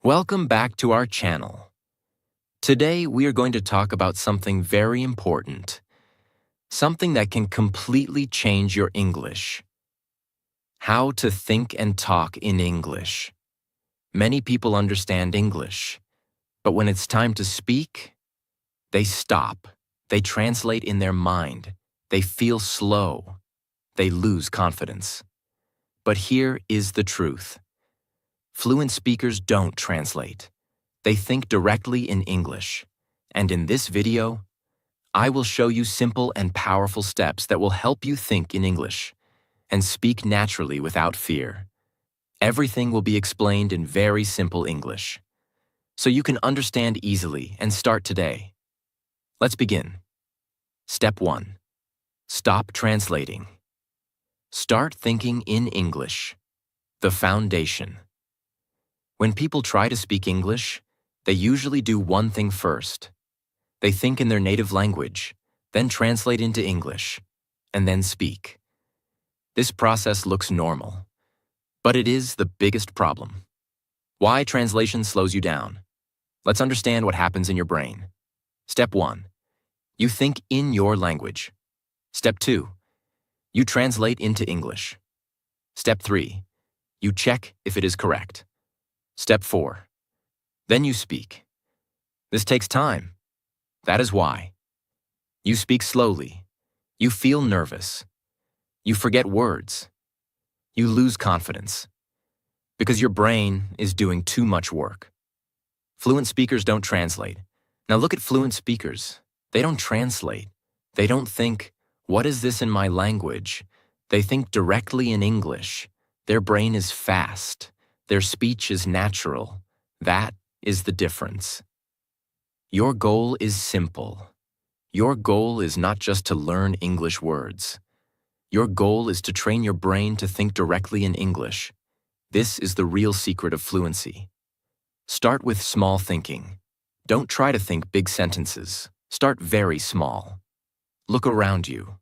Welcome back to our channel. Today we are going to talk about something very important, something that can completely change your English. How to think and talk in English. Many people understand English, but when it's time to speak, they stop. They translate in their mind. They feel slow. They lose confidence. But here is the truth. Fluent speakers don't translate. They think directly in English. And in this video, I will show you simple and powerful steps that will help you think in English and speak naturally without fear. Everything will be explained in very simple English, so you can understand easily and start today. Let's begin. Step 1. Stop translating. Start thinking in English. The foundation. When people try to speak English, they usually do one thing first. They think in their native language, then translate into English, and then speak. This process looks normal, but it is the biggest problem. Why translation slows you down? Let's understand what happens in your brain. Step 1. You think in your language. Step 2. You translate into English. Step 3. You check if it is correct. Step 4. Then you speak. This takes time. That is why. You speak slowly. You feel nervous. You forget words. You lose confidence. Because your brain is doing too much work. Fluent speakers don't translate. Now look at fluent speakers. They don't translate. They don't think, what is this in my language? They think directly in English. Their brain is fast. Their speech is natural. That is the difference. Your goal is simple. Your goal is not just to learn English words. Your goal is to train your brain to think directly in English. This is the real secret of fluency. Start with small thinking. Don't try to think big sentences. Start very small. Look around you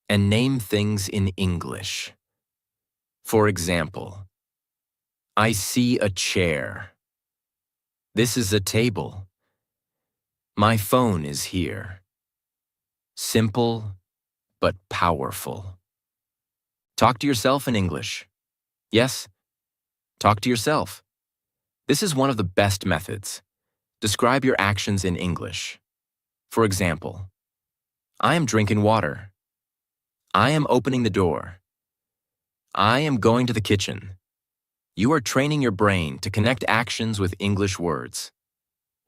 and name things in English. For example, I see a chair. This is a table. My phone is here. Simple, but powerful. Talk to yourself in English. Yes, talk to yourself. This is one of the best methods. Describe your actions in English. For example, I am drinking water. I am opening the door. I am going to the kitchen. You are training your brain to connect actions with English words.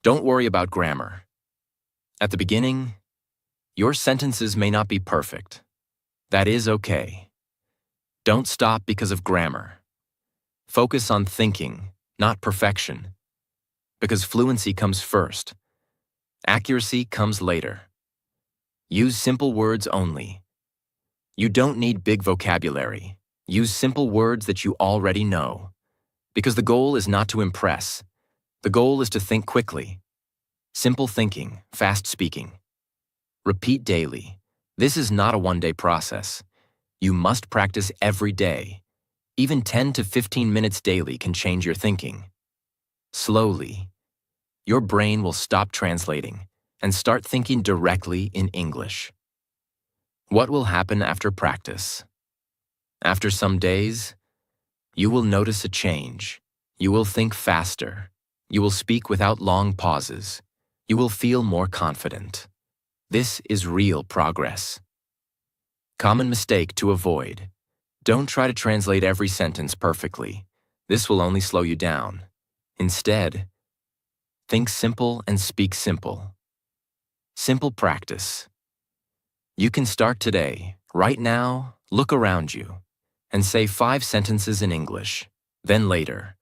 Don't worry about grammar. At the beginning, your sentences may not be perfect. That is okay. Don't stop because of grammar. Focus on thinking, not perfection. Because fluency comes first. Accuracy comes later. Use simple words only. You don't need big vocabulary. Use simple words that you already know. Because the goal is not to impress. The goal is to think quickly. Simple thinking, fast speaking. Repeat daily. This is not a one-day process. You must practice every day. Even 10 to 15 minutes daily can change your thinking. Slowly, your brain will stop translating and start thinking directly in English. What will happen after practice? After some days, you will notice a change. You will think faster. You will speak without long pauses. You will feel more confident. This is real progress. Common mistake to avoid. Don't try to translate every sentence perfectly. This will only slow you down. Instead, think simple and speak simple. Simple practice. You can start today. Right now, look around you and say 5 sentences in English. Then later,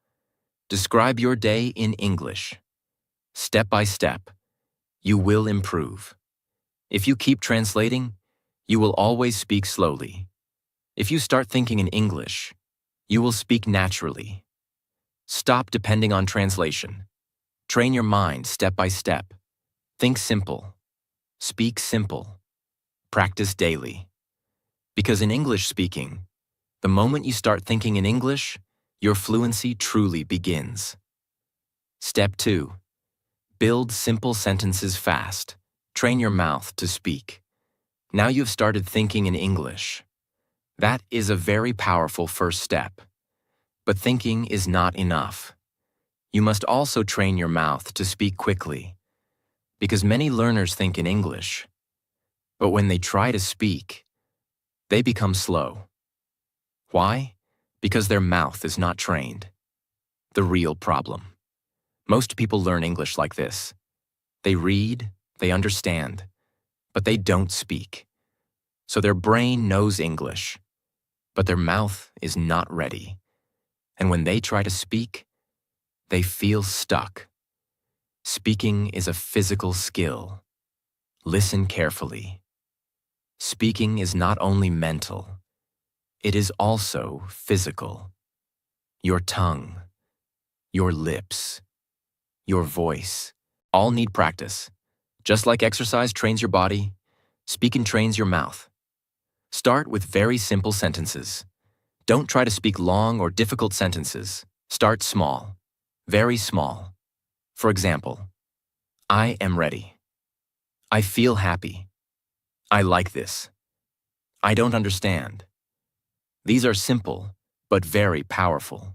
describe your day in English. Step by step, you will improve. If you keep translating, you will always speak slowly. If you start thinking in English, you will speak naturally. Stop depending on translation. Train your mind step by step. Think simple. Speak simple. Practice daily. Because in English speaking, the moment you start thinking in English, your fluency truly begins. Step 2. Build simple sentences fast. Train your mouth to speak. Now you've started thinking in English. That is a very powerful first step. But thinking is not enough. You must also train your mouth to speak quickly. Because many learners think in English, but when they try to speak, they become slow. Why? Because their mouth is not trained. The real problem. Most people learn English like this. They read, they understand, but they don't speak. So their brain knows English, but their mouth is not ready. And when they try to speak, they feel stuck. Speaking is a physical skill. Listen carefully. Speaking is not only mental, it is also physical. Your tongue, your lips, your voice, all need practice. Just like exercise trains your body, speaking trains your mouth. Start with very simple sentences. Don't try to speak long or difficult sentences. Start small, very small. For example, I am ready. I feel happy. I like this. I don't understand. These are simple, but very powerful.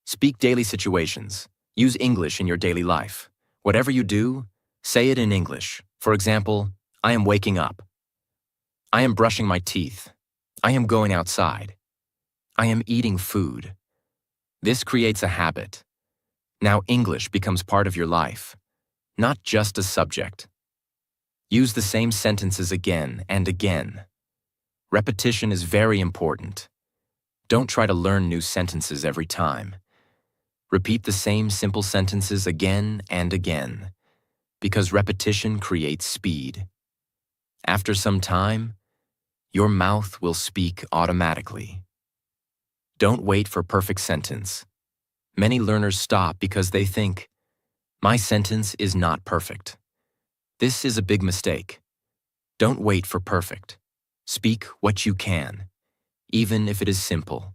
Speak daily situations. Use English in your daily life. Whatever you do, say it in English. For example, I am waking up. I am brushing my teeth. I am going outside. I am eating food. This creates a habit. Now English becomes part of your life, not just a subject. Use the same sentences again and again. Repetition is very important. Don't try to learn new sentences every time. Repeat the same simple sentences again and again, because repetition creates speed. After some time, your mouth will speak automatically. Don't wait for perfect sentence. Many learners stop because they think, my sentence is not perfect. This is a big mistake. Don't wait for perfect. Speak what you can, even if it is simple,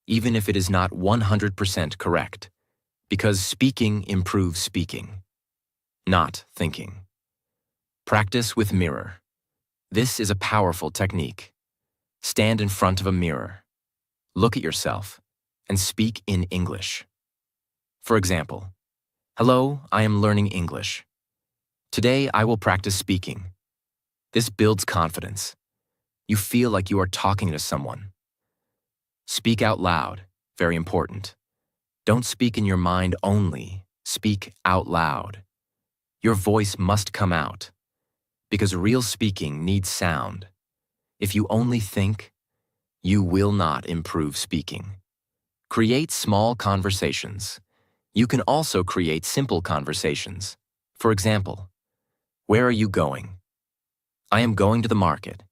even if it is not 100% correct, because speaking improves speaking, not thinking. Practice with mirror. This is a powerful technique. Stand in front of a mirror. Look at yourself and speak in English. For example, hello, I am learning English. Today I will practice speaking. This builds confidence. You feel like you are talking to someone. Speak out loud, very important. Don't speak in your mind only, speak out loud. Your voice must come out, because real speaking needs sound. If you only think, you will not improve speaking. Create small conversations. You can also create simple conversations. For example, where are you going? I am going to the market.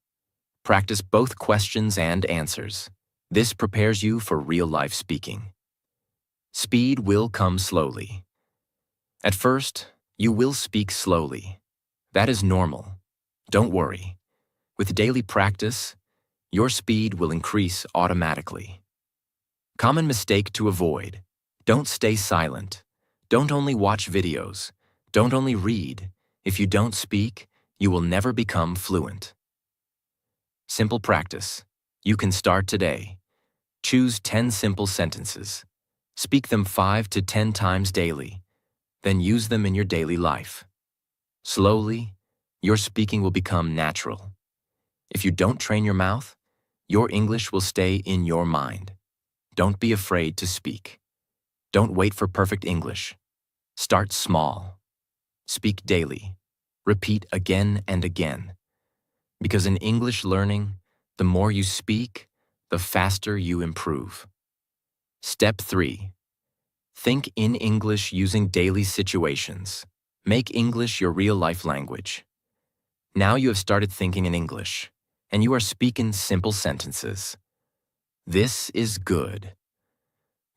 Practice both questions and answers. This prepares you for real-life speaking. Speed will come slowly. At first, you will speak slowly. That is normal. Don't worry. With daily practice, your speed will increase automatically. Common mistake to avoid. Don't stay silent. Don't only watch videos. Don't only read. If you don't speak, you will never become fluent. Simple practice. You can start today. Choose 10 simple sentences. Speak them 5 to 10 times daily. Then use them in your daily life. Slowly, your speaking will become natural. If you don't train your mouth, your English will stay in your mind. Don't be afraid to speak. Don't wait for perfect English. Start small. Speak daily. Repeat again and again. Because in English learning, the more you speak, the faster you improve. Step 3. Think in English using daily situations. Make English your real-life language. Now you have started thinking in English, and you are speaking simple sentences. This is good.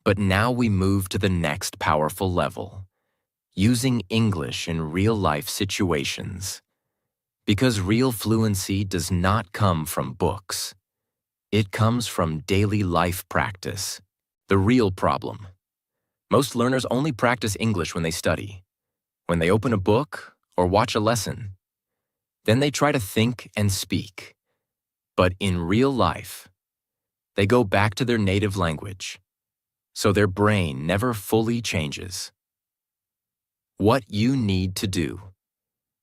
But now we move to the next powerful level, using English in real-life situations. Because real fluency does not come from books. It comes from daily life practice. The real problem. Most learners only practice English when they study, when they open a book or watch a lesson. Then they try to think and speak. But in real life, they go back to their native language, so their brain never fully changes. What you need to do.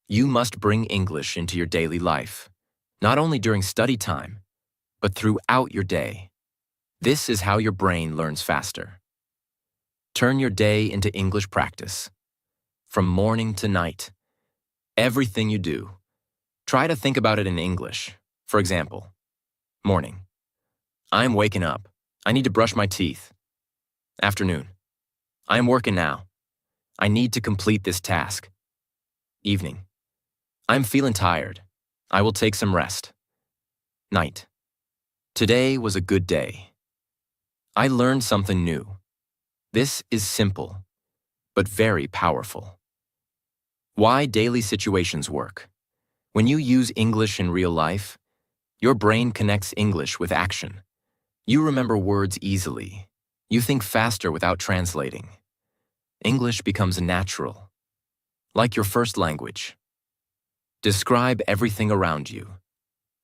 You must bring English into your daily life, not only during study time, but throughout your day. This is how your brain learns faster. Turn your day into English practice. From morning to night, everything you do, try to think about it in English. For example, morning. I'm waking up. I need to brush my teeth. Afternoon. I am working now. I need to complete this task. Evening. I'm feeling tired. I will take some rest. Night. Today was a good day. I learned something new. This is simple, but very powerful. Why daily situations work. When you use English in real life, your brain connects English with action. You remember words easily. You think faster without translating. English becomes natural, like your first language. Describe everything around you.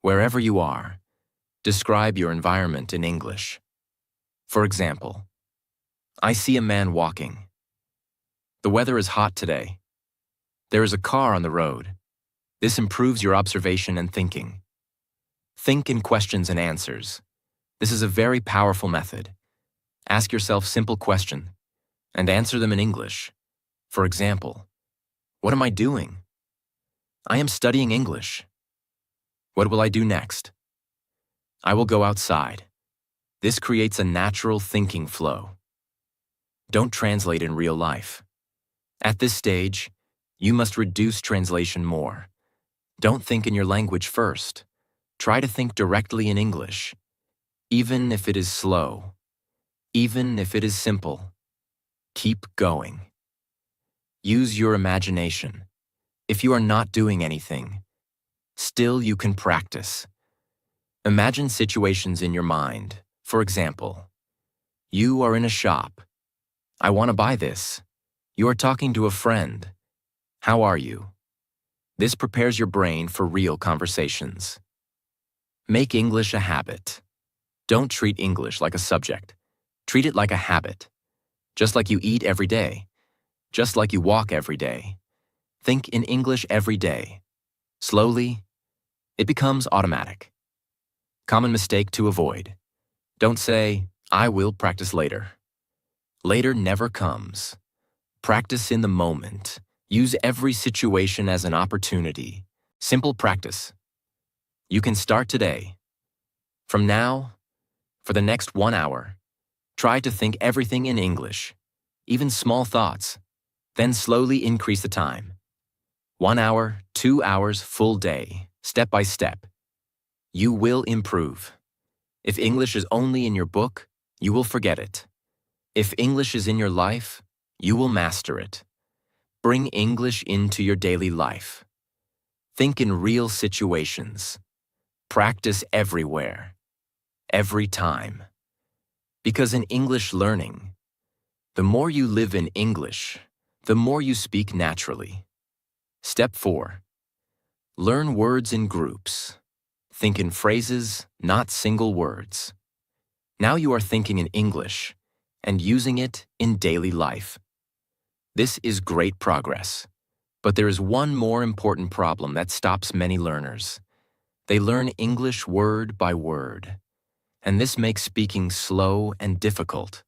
Wherever you are, describe your environment in English. For example, I see a man walking. The weather is hot today. There is a car on the road. This improves your observation and thinking. Think in questions and answers. This is a very powerful method. Ask yourself simple questions and answer them in English. For example, what am I doing? I am studying English. What will I do next? I will go outside. This creates a natural thinking flow. Don't translate in real life. At this stage, you must reduce translation more. Don't think in your language first. Try to think directly in English, even if it is slow, even if it is simple. Keep going. Use your imagination. If you are not doing anything, still you can practice. Imagine situations in your mind. For example, you are in a shop. I want to buy this. You are talking to a friend. How are you? This prepares your brain for real conversations. Make English a habit. Don't treat English like a subject. Treat it like a habit. Just like you eat every day. Just like you walk every day. Think in English every day. Slowly, it becomes automatic. Common mistake to avoid. Don't say, I will practice later. Later never comes. Practice in the moment. Use every situation as an opportunity. Simple practice. You can start today. From now, for the next 1 hour, try to think everything in English, even small thoughts. Then slowly increase the time. 1 hour, 2 hours, full day, step by step. You will improve. If English is only in your book, you will forget it. If English is in your life, you will master it. Bring English into your daily life. Think in real situations. Practice everywhere, every time. Because in English learning, the more you live in English, the more you speak naturally. Step 4. Learn words in groups. Think in phrases, not single words. Now you are thinking in English and using it in daily life. This is great progress. But there is one more important problem that stops many learners. They learn English word by word, and this makes speaking slow and difficult.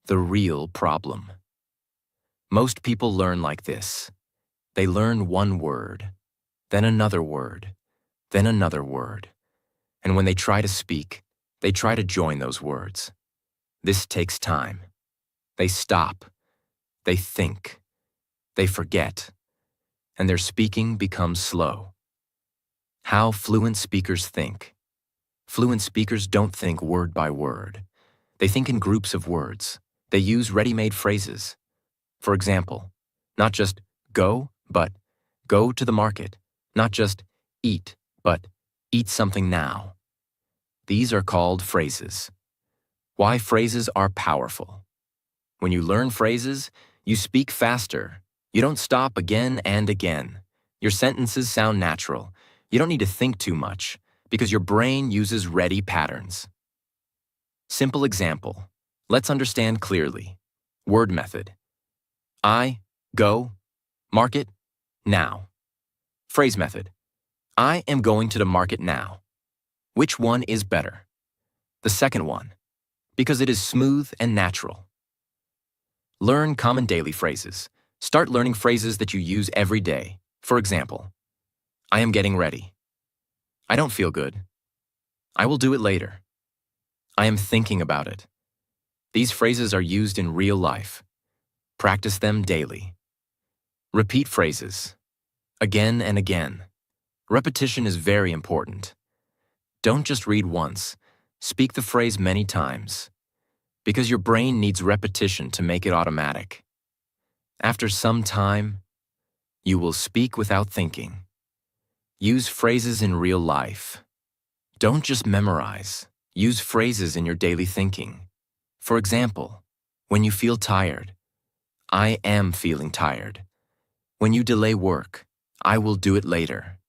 The real problem. Most people learn like this. They learn one word, then another word, then another word. And when they try to speak, they try to join those words. This takes time. They stop. They think. They forget. And their speaking becomes slow. How fluent speakers think. Fluent speakers don't think word by word. They think in groups of words. They use ready-made phrases. For example, not just go, but go to the market. Not just eat, but eat something now. These are called phrases. Why phrases are powerful. When you learn phrases, you speak faster. You don't stop again and again. Your sentences sound natural. You don't need to think too much because your brain uses ready patterns. Simple example. Let's understand clearly. Word method. I, go, market, now. Phrase method. I am going to the market now. Which one is better? The second one, because it is smooth and natural. Learn common daily phrases. Start learning phrases that you use every day. For example, I am getting ready. I don't feel good. I will do it later. I am thinking about it. These phrases are used in real life. Practice them daily. Repeat phrases. Again and again. Repetition is very important. Don't just read once. Speak the phrase many times. Because your brain needs repetition to make it automatic. After some time, you will speak without thinking. Use phrases in real life. Don't just memorize. Use phrases in your daily thinking. For example, when you feel tired, I am feeling tired. When you delay work, I will do it later.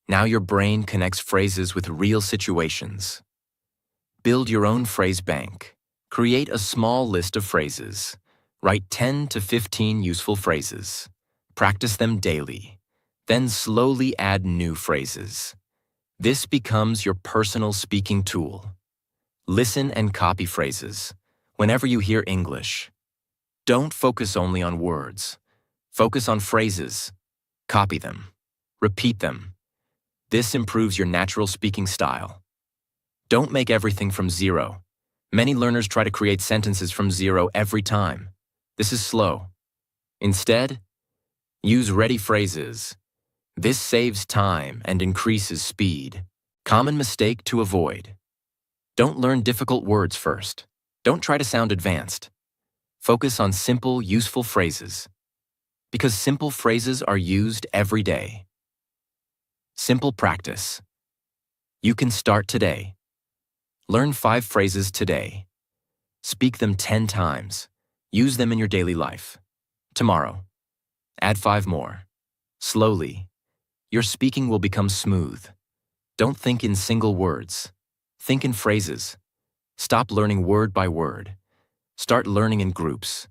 Now your brain connects phrases with real situations. Build your own phrase bank. Create a small list of phrases. Write 10 to 15 useful phrases. Practice them daily. Then slowly add new phrases. This becomes your personal speaking tool. Listen and copy phrases. Whenever you hear English, don't focus only on words. Focus on phrases. Copy them. Repeat them. This improves your natural speaking style. Don't make everything from zero. Many learners try to create sentences from zero every time. This is slow. Instead, use ready phrases. This saves time and increases speed. Common mistake to avoid. Don't learn difficult words first. Don't try to sound advanced. Focus on simple, useful phrases. Because simple phrases are used every day. Simple practice. You can start today. Learn 5 phrases today. Speak them 10 times. Use them in your daily life. Tomorrow, add 5 more. Slowly, your speaking will become smooth. Don't think in single words. Think in phrases. Stop learning word by word. Start learning in groups.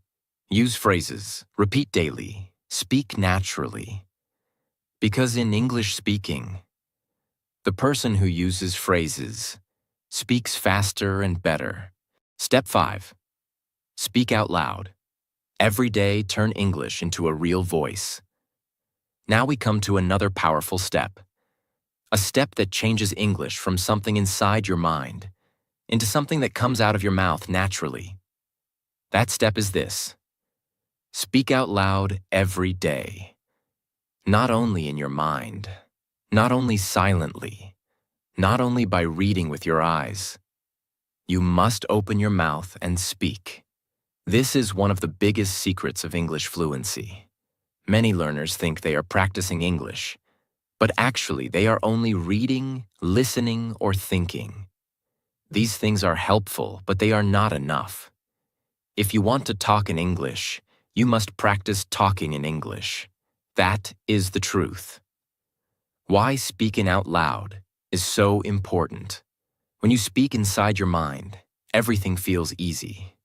Use phrases. Repeat daily. Speak naturally. Because in English speaking, the person who uses phrases speaks faster and better. Step 5. Speak out loud. Every day, turn English into a real voice. Now we come to another powerful step. A step that changes English from something inside your mind into something that comes out of your mouth naturally. That step is this. Speak out loud every day. Not only in your mind, not only silently, not only by reading with your eyes. You must open your mouth and speak. This is one of the biggest secrets of English fluency. Many learners think they are practicing English, but actually they are only reading, listening, or thinking. These things are helpful, but they are not enough. If you want to talk in English, you must practice talking in English. That is the truth. Why speaking out loud is so important. When you speak inside your mind, everything feels easy.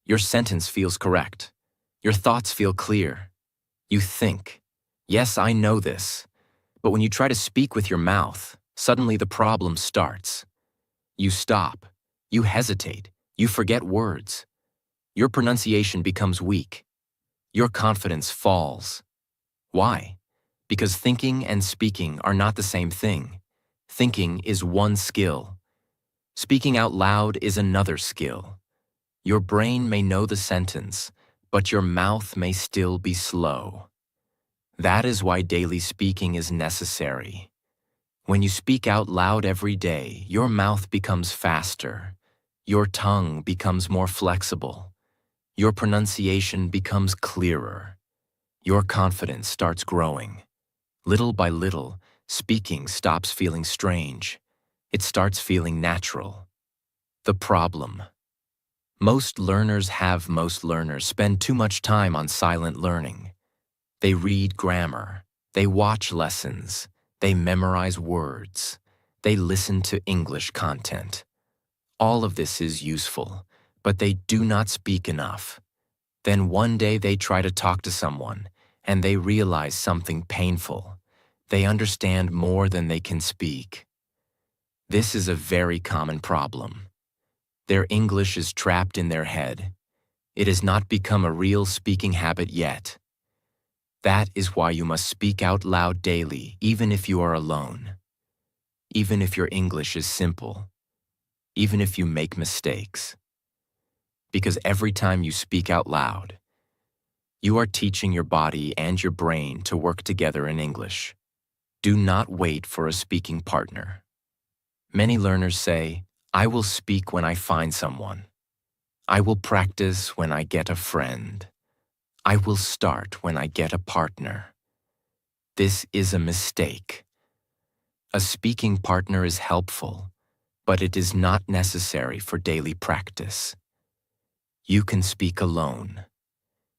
Your sentence feels correct. Your thoughts feel clear. You think, yes, I know this. But when you try to speak with your mouth, suddenly the problem starts. You stop. You hesitate. You forget words. Your pronunciation becomes weak. Your confidence falls. Why? Because thinking and speaking are not the same thing. Thinking is one skill. Speaking out loud is another skill. Your brain may know the sentence, but your mouth may still be slow. That is why daily speaking is necessary. When you speak out loud every day, your mouth becomes faster. Your tongue becomes more flexible. Your pronunciation becomes clearer. Your confidence starts growing. Little by little, speaking stops feeling strange. It starts feeling natural. The problem. Most learners spend too much time on silent learning. They read grammar, they watch lessons, they memorize words, they listen to English content. All of this is useful, but they do not speak enough. Then one day they try to talk to someone, and they realize something painful. They understand more than they can speak. This is a very common problem. Their English is trapped in their head. It has not become a real speaking habit yet. That is why you must speak out loud daily, even if you are alone. Even if your English is simple. Even if you make mistakes. Because every time you speak out loud, you are teaching your body and your brain to work together in English. Do not wait for a speaking partner. Many learners say, "I will speak when I find someone. I will practice when I get a friend. I will start when I get a partner." This is a mistake. A speaking partner is helpful, but it is not necessary for daily practice. You can speak alone.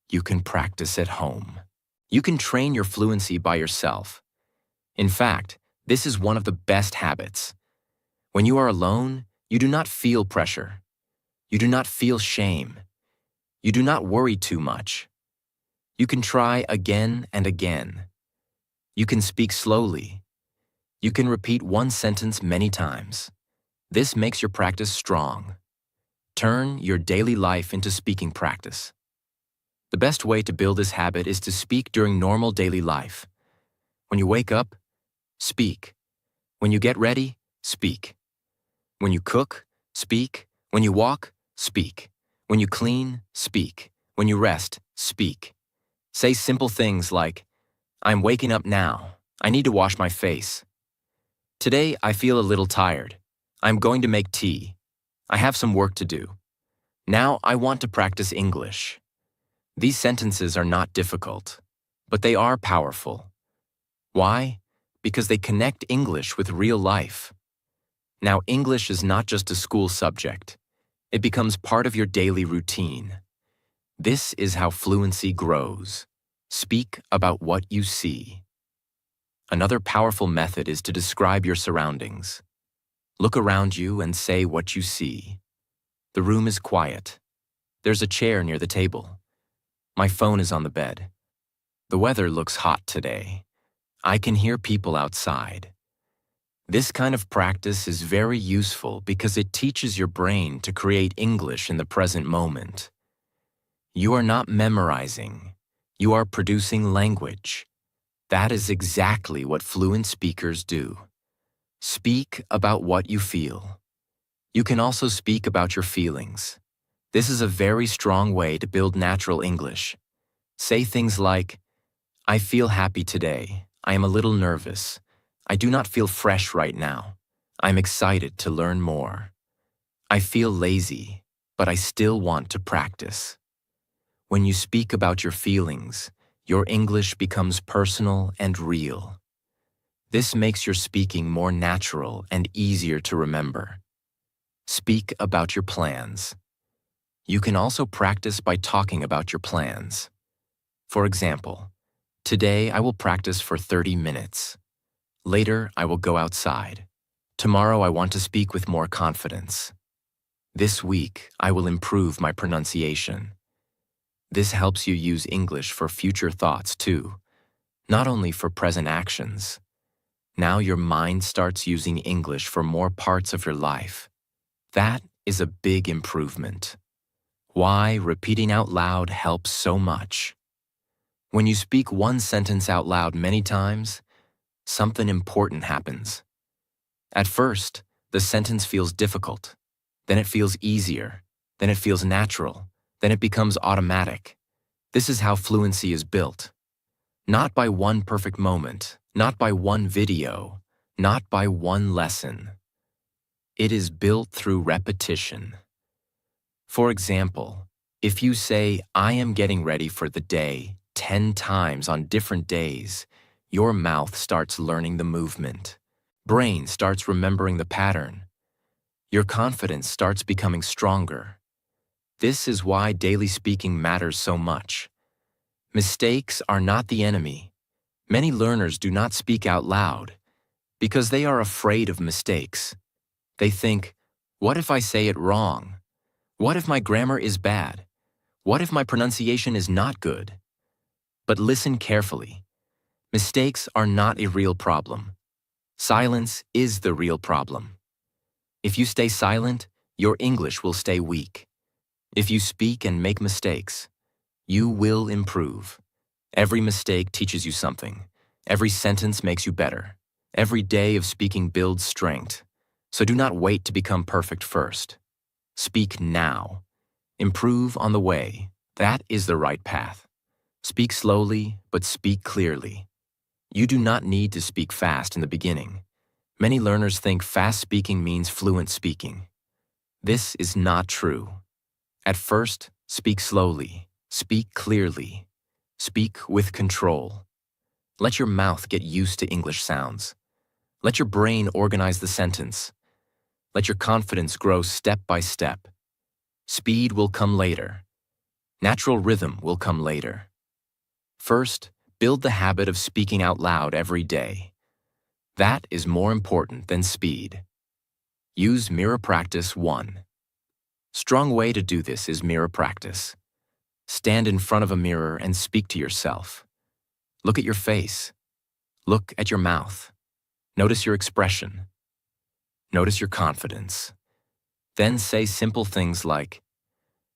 You can practice at home. You can train your fluency by yourself. In fact, this is one of the best habits. When you are alone, you do not feel pressure. You do not feel shame. You do not worry too much. You can try again and again. You can speak slowly. You can repeat one sentence many times. This makes your practice strong. Turn your daily life into speaking practice. The best way to build this habit is to speak during normal daily life. When you wake up, speak. When you get ready, speak. When you cook, speak. When you walk, speak. When you clean, speak. When you rest, speak. Say simple things like, "I'm waking up now. I need to wash my face. Today I feel a little tired. I'm going to make tea. I have some work to do. Now I want to practice English." These sentences are not difficult, but they are powerful. Why? Because they connect English with real life. Now, English is not just a school subject. It becomes part of your daily routine. This is how fluency grows. Speak about what you see. Another powerful method is to describe your surroundings. Look around you and say what you see. The room is quiet. There's a chair near the table. My phone is on the bed. The weather looks hot today. I can hear people outside. This kind of practice is very useful because it teaches your brain to create English in the present moment. You are not memorizing. You are producing language. That is exactly what fluent speakers do. Speak about what you feel. You can also speak about your feelings. This is a very strong way to build natural English. Say things like, "I feel happy today. I am a little nervous. I do not feel fresh right now. I'm excited to learn more. I feel lazy, but I still want to practice." When you speak about your feelings, your English becomes personal and real. This makes your speaking more natural and easier to remember. Speak about your plans. You can also practice by talking about your plans. For example, today I will practice for 30 minutes. Later, I will go outside. Tomorrow, I want to speak with more confidence. This week, I will improve my pronunciation. This helps you use English for future thoughts too, not only for present actions. Now your mind starts using English for more parts of your life. That is a big improvement. Why repeating out loud helps so much. When you speak one sentence out loud many times, something important happens. At first, the sentence feels difficult. Then it feels easier. Then it feels natural. Then it becomes automatic. This is how fluency is built. Not by one perfect moment, not by one video, not by one lesson. It is built through repetition. For example, if you say, "I am getting ready for the day," 10 times on different days, your mouth starts learning the movement. Brain starts remembering the pattern. Your confidence starts becoming stronger. This is why daily speaking matters so much. Mistakes are not the enemy. Many learners do not speak out loud because they are afraid of mistakes. They think, what if I say it wrong? What if my grammar is bad? What if my pronunciation is not good? But listen carefully. Mistakes are not a real problem. Silence is the real problem. If you stay silent, your English will stay weak. If you speak and make mistakes, you will improve. Every mistake teaches you something. Every sentence makes you better. Every day of speaking builds strength. So do not wait to become perfect first. Speak now. Improve on the way. That is the right path. Speak slowly, but speak clearly. You do not need to speak fast in the beginning. Many learners think fast speaking means fluent speaking. This is not true. At first, speak slowly, speak clearly, speak with control. Let your mouth get used to English sounds. Let your brain organize the sentence. Let your confidence grow step by step. Speed will come later. Natural rhythm will come later. First, build the habit of speaking out loud every day. That is more important than speed. Use mirror practice 1. Strong way to do this is mirror practice. Stand in front of a mirror and speak to yourself. Look at your face. Look at your mouth. Notice your expression. Notice your confidence. Then say simple things like,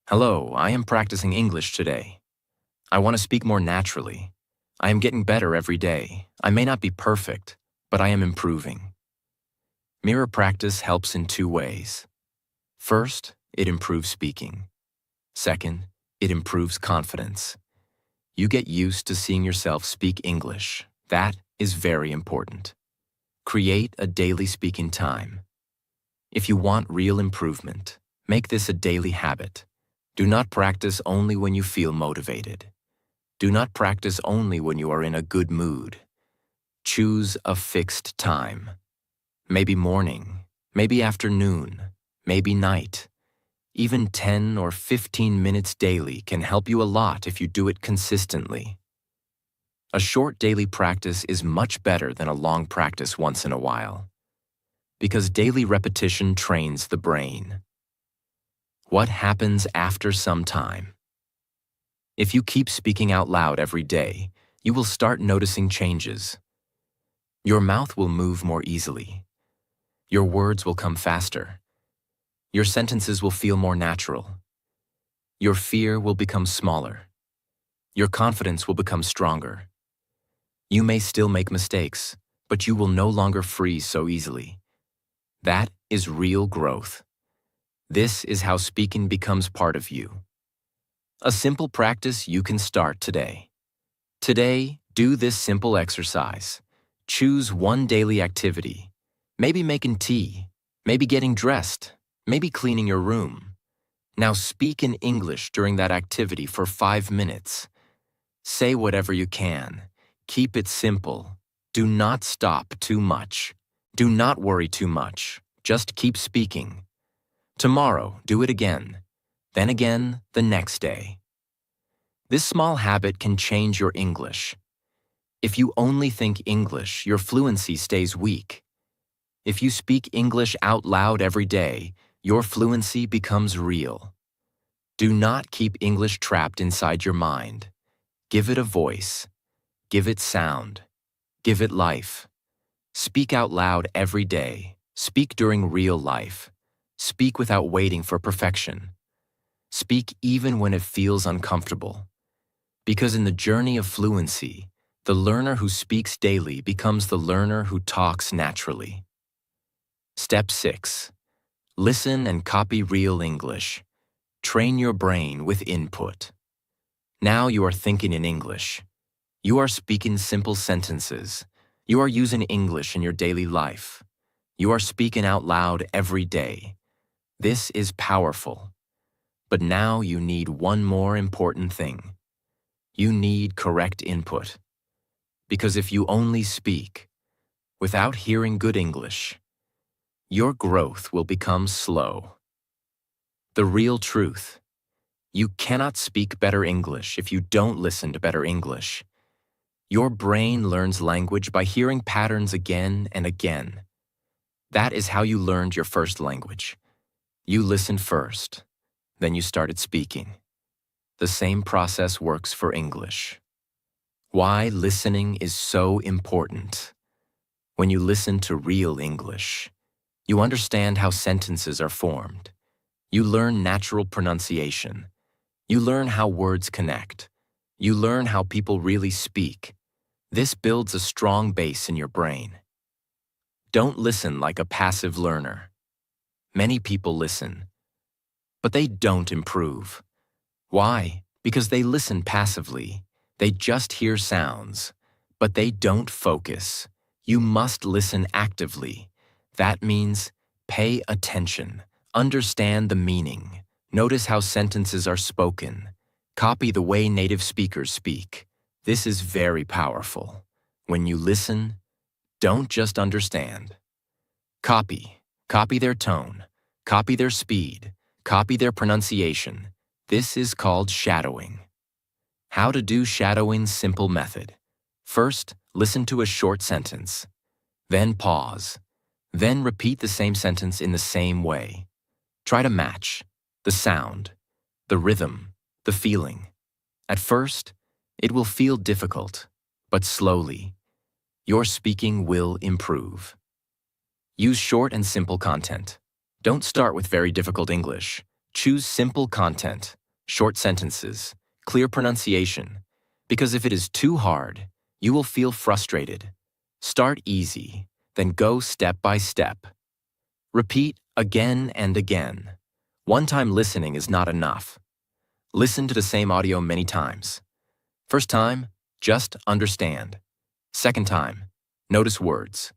"Hello, I am practicing English today. I want to speak more naturally. I am getting better every day. I may not be perfect, but I am improving." Mirror practice helps in 2 ways. First, it improves speaking. Second, it improves confidence. You get used to seeing yourself speak English. That is very important. Create a daily speaking time. If you want real improvement, make this a daily habit. Do not practice only when you feel motivated. Do not practice only when you are in a good mood. Choose a fixed time. Maybe morning, maybe afternoon, maybe night. Even 10 or 15 minutes daily can help you a lot if you do it consistently. A short daily practice is much better than a long practice once in a while, because daily repetition trains the brain. What happens after some time? If you keep speaking out loud every day, you will start noticing changes. Your mouth will move more easily. Your words will come faster. Your sentences will feel more natural. Your fear will become smaller. Your confidence will become stronger. You may still make mistakes, but you will no longer freeze so easily. That is real growth. This is how speaking becomes part of you. A simple practice you can start today. Today, do this simple exercise. Choose one daily activity. Maybe making tea, maybe getting dressed, maybe cleaning your room. Now speak in English during that activity for 5 minutes. Say whatever you can. Keep it simple. Do not stop too much. Do not worry too much. Just keep speaking. Tomorrow, do it again. Then again the next day. This small habit can change your English. If you only think English, your fluency stays weak. If you speak English out loud every day, your fluency becomes real. Do not keep English trapped inside your mind. Give it a voice. Give it sound. Give it life. Speak out loud every day. Speak during real life. Speak without waiting for perfection. Speak even when it feels uncomfortable. Because in the journey of fluency, the learner who speaks daily becomes the learner who talks naturally. Step 6. Listen and copy real English. Train your brain with input. Now you are thinking in English. You are speaking simple sentences. You are using English in your daily life. You are speaking out loud every day. This is powerful. But now you need one more important thing. You need correct input. Because if you only speak, without hearing good English, your growth will become slow. The real truth. You cannot speak better English if you don't listen to better English. Your brain learns language by hearing patterns again and again. That is how you learned your first language. You listened first, then you started speaking. The same process works for English. Why listening is so important. When you listen to real English, you understand how sentences are formed. You learn natural pronunciation. You learn how words connect. You learn how people really speak. This builds a strong base in your brain. Don't listen like a passive learner. Many people listen, but they don't improve. Why? Because they listen passively. They just hear sounds, but they don't focus. You must listen actively. That means pay attention, understand the meaning, notice how sentences are spoken, copy the way native speakers speak. This is very powerful. When you listen, don't just understand. Copy. Copy their tone, copy their speed, copy their pronunciation. This is called shadowing. How to do shadowing's simple method. First, listen to a short sentence. Then pause. Then repeat the same sentence in the same way. Try to match the sound, the rhythm, the feeling. At first, it will feel difficult, but slowly, your speaking will improve. Use short and simple content. Don't start with very difficult English. Choose simple content, short sentences, clear pronunciation, because if it is too hard, you will feel frustrated. Start easy, then go step by step. Repeat again and again. One-time listening is not enough. Listen to the same audio many times. First time, just understand. Second time, notice words.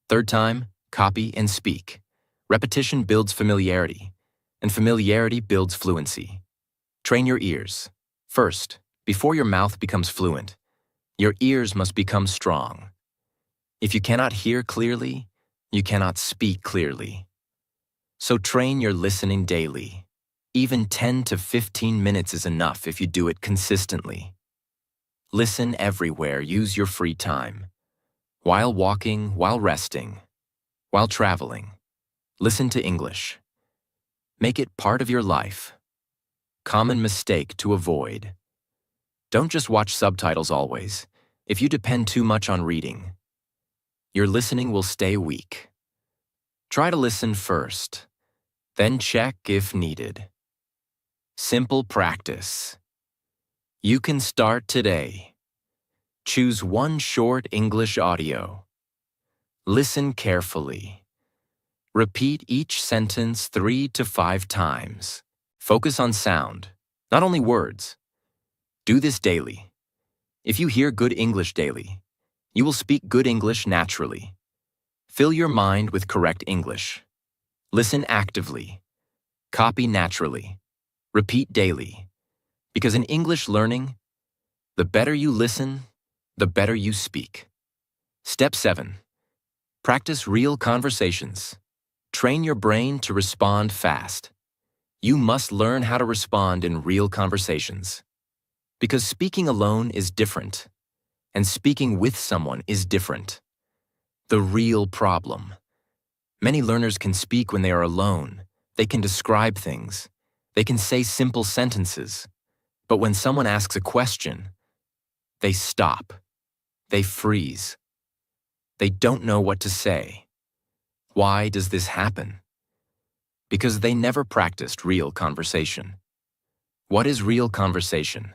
Third time, copy and speak. Repetition builds familiarity, and familiarity builds fluency. Train your ears. First, before your mouth becomes fluent, your ears must become strong. If you cannot hear clearly, you cannot speak clearly. So train your listening daily. Even 10 to 15 minutes is enough if you do it consistently. Listen everywhere, use your free time. While walking, while resting, while traveling. Listen to English. Make it part of your life. Common mistake to avoid. Don't just watch subtitles always. If you depend too much on reading, your listening will stay weak. Try to listen first, then check if needed. Simple practice. You can start today. Choose one short English audio. Listen carefully. Repeat each sentence 3 to 5 times. Focus on sound, not only words. Do this daily. If you hear good English daily, you will speak good English naturally. Fill your mind with correct English. Listen actively. Copy naturally. Repeat daily. Because in English learning, the better you listen, the better you speak. Step 7. Practice real conversations. Train your brain to respond fast. You must learn how to respond in real conversations. Because speaking alone is different, and speaking with someone is different. The real problem. Many learners can speak when they are alone. They can describe things. They can say simple sentences. But when someone asks a question, they stop. They freeze. They don't know what to say. Why does this happen? Because they never practiced real conversation. What is real conversation?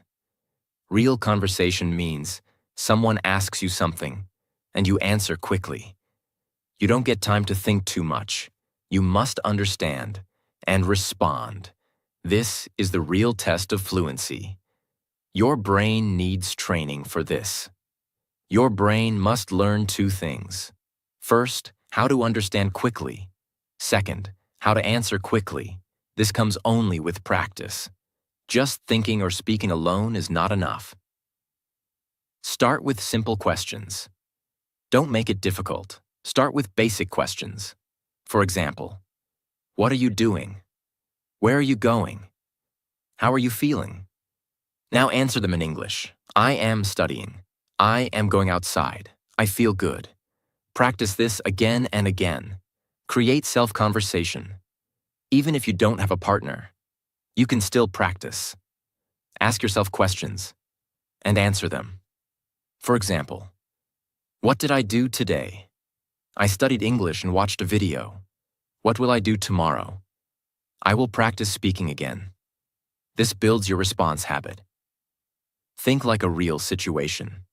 Real conversation means someone asks you something, and you answer quickly. You don't get time to think too much. You must understand and respond. This is the real test of fluency. Your brain needs training for this. Your brain must learn 2 things. First, how to understand quickly. Second, how to answer quickly. This comes only with practice. Just thinking or speaking alone is not enough. Start with simple questions. Don't make it difficult. Start with basic questions. For example, what are you doing? Where are you going? How are you feeling? Now answer them in English. I am studying. I am going outside. I feel good. Practice this again and again. Create self-conversation. Even if you don't have a partner, you can still practice. Ask yourself questions and answer them. For example, what did I do today? I studied English and watched a video. What will I do tomorrow? I will practice speaking again. This builds your response habit. Think like a real situation.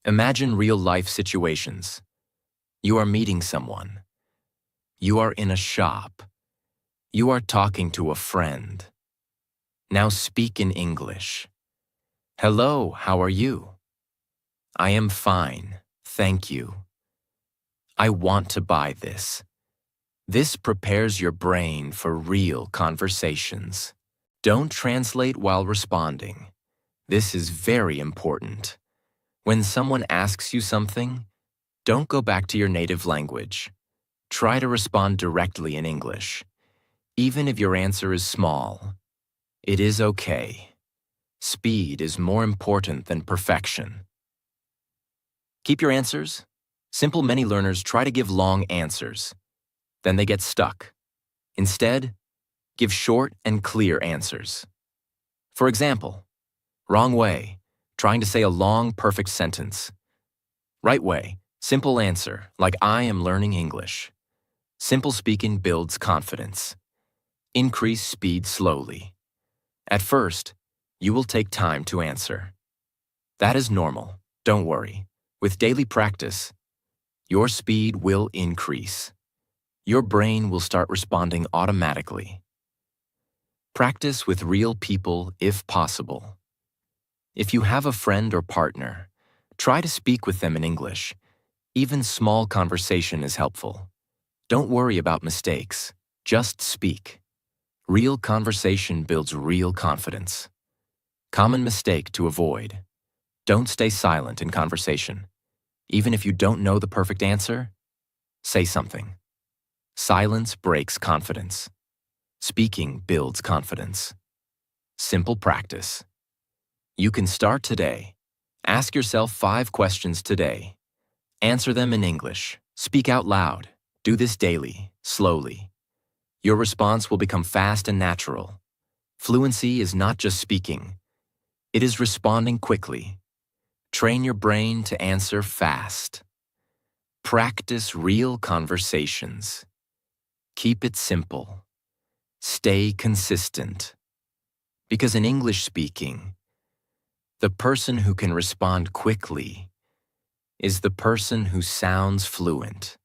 Imagine real-life situations. You are meeting someone. You are in a shop. You are talking to a friend. Now speak in English. Hello, how are you? I am fine, thank you. I want to buy this. This prepares your brain for real conversations. Don't translate while responding. This is very important. When someone asks you something, don't go back to your native language. Try to respond directly in English. Even if your answer is small, it is okay. Speed is more important than perfection. Keep your answers. Simple many learners try to give long answers. Then they get stuck. Instead, give short and clear answers. For example, wrong way, trying to say a long, perfect sentence. Right way, simple answer, like I am learning English. Simple speaking builds confidence. Increase speed slowly. At first, you will take time to answer. That is normal, don't worry. With daily practice, your speed will increase. Your brain will start responding automatically. Practice with real people if possible. If you have a friend or partner, try to speak with them in English. Even small conversation is helpful. Don't worry about mistakes, just speak. Real conversation builds real confidence. Common mistake to avoid. Don't stay silent in conversation. Even if you don't know the perfect answer, say something. Silence breaks confidence. Speaking builds confidence. Simple practice. You can start today. Ask yourself 5 questions today. Answer them in English. Speak out loud. Do this daily, slowly. Your response will become fast and natural. Fluency is not just speaking. It is responding quickly. Train your brain to answer fast. Practice real conversations. Keep it simple. Stay consistent. Because in English speaking, the person who can respond quickly is the person who sounds fluent.